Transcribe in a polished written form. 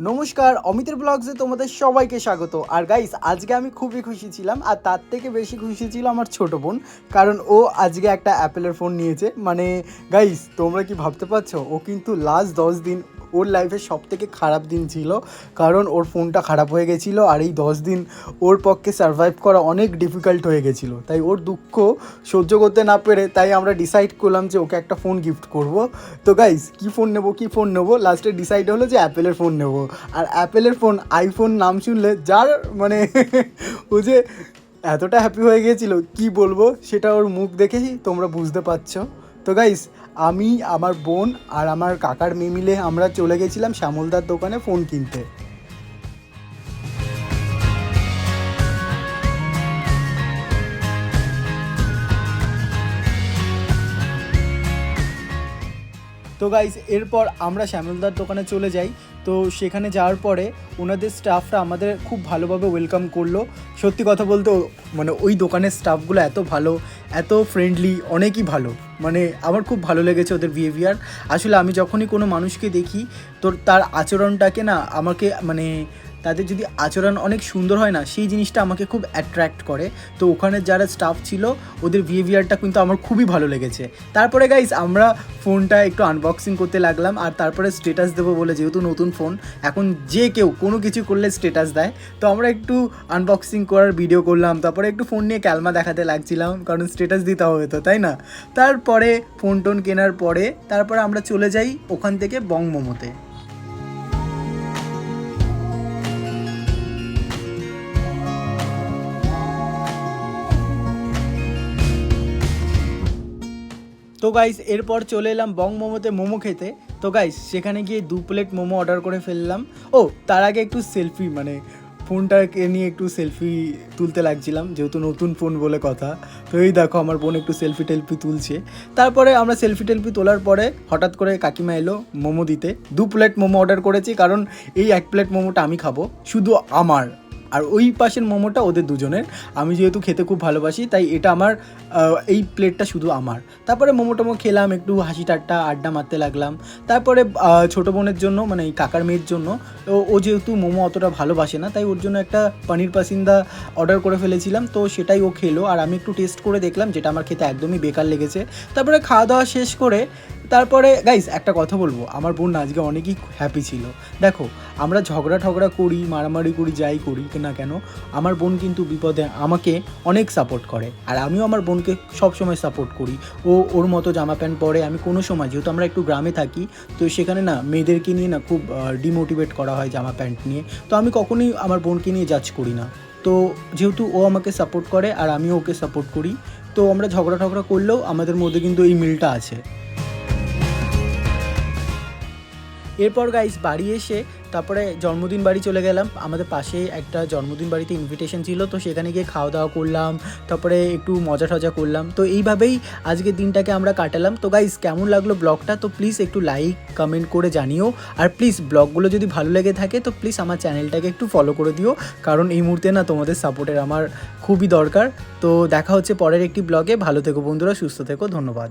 নমস্কার, অমিতের ব্লগসে তোমাদের সবাইকে স্বাগত। আর গাইস, আজকে আমি খুবই খুশি ছিলাম, আর তার থেকে বেশি খুশি ছিল আমার ছোটো বোন, কারণ ও আজকে একটা অ্যাপেলের ফোন নিয়েছে। মানে গাইস, তোমরা কি ভাবতে পারছো, ও কিন্তু লাস্ট 10 দিন ওর লাইফের সব থেকে খারাপ দিন ছিল, কারণ ওর ফোনটা খারাপ হয়ে গেছিলো। আর এই 10 দিন ওর পক্ষে সারভাইভ করা অনেক ডিফিকাল্ট হয়ে গেছিলো। তাই ওর দুঃখ সহ্য করতে না পেরে তাই আমরা ডিসাইড করলাম যে ওকে একটা ফোন গিফট করব। তো গাইস, কী ফোন নেবো লাস্টে ডিসাইড হলো যে অ্যাপেলের ফোন নেবো। আর অ্যাপেলের ফোন, আইফোন নাম শুনলে যার মানে ও যে এতটা হ্যাপি হয়ে গিয়েছিল কি বলবো, সেটা ওর মুখ দেখেই তোমরা বুঝতে পারছো। তো গাইস, আমি, আমার বোন আর আমার কাকার মেয়ে মিলে আমরা চলে গেছিলাম শ্যামলদার দোকানে ফোন কিনতে। তো গাইস, এরপর আমরা শ্যামলদার দোকানে চলে যাই। তো সেখানে যাওয়ার পরে ওনাদের স্টাফরা আমাদের খুব ভালোভাবে ওয়েলকাম করলো। সত্যি কথা বলতে মানে ওই দোকানের স্টাফগুলো এত ভালো, এত ফ্রেন্ডলি, অনেকই ভালো। মানে আমার খুব ভালো লেগেছে ওদের বিহেভিয়ার। আসলে আমি যখনই কোনো মানুষকে দেখি, তো তার আচরণটাকে না আমাকে মানে তাদের যদি আচরণ অনেক সুন্দর হয় না, সেই জিনিসটা আমাকে খুব অ্যাট্রাক্ট করে। তো ওখানে যারা স্টাফ ছিল ওদের বিহেভিয়ারটা কিন্তু আমার খুবই ভালো লেগেছে। তারপরে গাইস, আমরা ফোনটা একটু আনবক্সিং করতে লাগলাম, আর তারপরে স্টেটাস দেবো বলে, যেহেতু নতুন ফোন, এখন যে কেউ কোনো কিছু করলে স্টেটাস দেয়। তো আমরা একটু আনবক্সিং করার ভিডিও করলাম, তারপরে একটু ফোন নিয়ে ক্যালমা দেখাতে লাগছিলাম, কারণ স্টেটাস দিতে হবে তো, তাই না? তারপরে ফোন টোন কেনার পরে তারপরে আমরা চলে যাই ওখান থেকে বং মোমোতে। তো গাইস, এরপর চলে এলাম বং মোমোতে মোমো খেতে। তো গাইস, সেখানে গিয়ে 2 প্লেট মোমো অর্ডার করে ফেললাম। ও, তার আগে একটু সেলফি, মানে ফোনটাকে নিয়ে একটু সেলফি তুলতে লাগছিলাম, যেহেতু নতুন ফোন বলে কথা। তো এই দেখো, আমার বোন একটু সেলফি টেলফি তুলছে। তারপরে আমরা সেলফি টেলফি তোলার পরে হঠাৎ করে কাকিমা এলো মোমো দিতে। 2 প্লেট মোমো অর্ডার করেছি, কারণ এই 1 প্লেট মোমোটা আমি খাবো, শুধু আমার। আর ওই পাশের মোমোটা ওদের দুজনের। আমি যেহেতু খেতে খুব ভালোবাসি, তাই এটা আমার, এই প্লেটটা শুধু আমার। তারপরে মোমো টোমো খেলাম, একটু হাসি ঠাট্টা আড্ডা মারতে লাগলাম। তারপরে ছোটো বোনের জন্য, মানে এই কাকার মেয়ের জন্য, ও যেহেতু মোমো অতটা ভালোবাসে না, তাই ওর জন্য একটা পনির পাসিন্দা অর্ডার করে ফেলেছিলাম। তো সেটাই ও খেলো, আর আমি একটু টেস্ট করে দেখলাম, যেটা আমার খেতে একদমই বেকার লেগেছে। তারপরে খাওয়া দাওয়া শেষ করে তারপরে গাইস, একটা কথা বলবো, আমার বোন আজকে অনেকই হ্যাপি ছিল। দেখো, আমরা ঝগড়া করি, মারামারি করি, যাই করি না কেন, আমার বোন কিন্তু বিপদে আমাকে অনেক সাপোর্ট করে, আর আমিও আমার বোনকে সবসময় সাপোর্ট করি। ও ওর মতো জামা প্যান্ট পরে, আমি কোনো সময়, যেহেতু আমরা একটু গ্রামে থাকি, তো সেখানে না মেয়েদেরকে নিয়ে না খুব ডিমোটিভেট করা হয় জামা প্যান্ট নিয়ে। তো আমি কখনোই আমার বোনকে নিয়ে জাজ করি না। তো যেহেতু ও আমাকে সাপোর্ট করে আর আমিও ওকে সাপোর্ট করি, তো আমরা ঝগড়া করলেও আমাদের মধ্যে কিন্তু এই মিলটা আছে। এরপর গাইস, বাড়ি এসে তারপরে জন্মদিন বাড়ি চলে গেলাম। আমাদের পাশেই একটা জন্মদিন বাড়িতে ইনভিটেশন ছিল, তো সেখানে গিয়ে খাওয়া দাওয়া করলাম, তারপরে একটু মজা টজা করলাম। তো এইভাবেই আজকের দিনটাকে আমরা কাটালাম। তো গাইস, কেমন লাগলো ব্লগটা, তো প্লিজ একটু লাইক কমেন্ট করে জানিও। আর প্লিজ ব্লগগুলো যদি ভালো লেগে থাকে, তো প্লিজ আমার চ্যানেলটাকে একটু ফলো করে দিও, কারণ এই মুহূর্তে না তোমাদের সাপোর্টের আমার খুবই দরকার। তো দেখা হচ্ছে পরের একটি ব্লগে। ভালো থেকো বন্ধুরা, সুস্থ থেকো, ধন্যবাদ।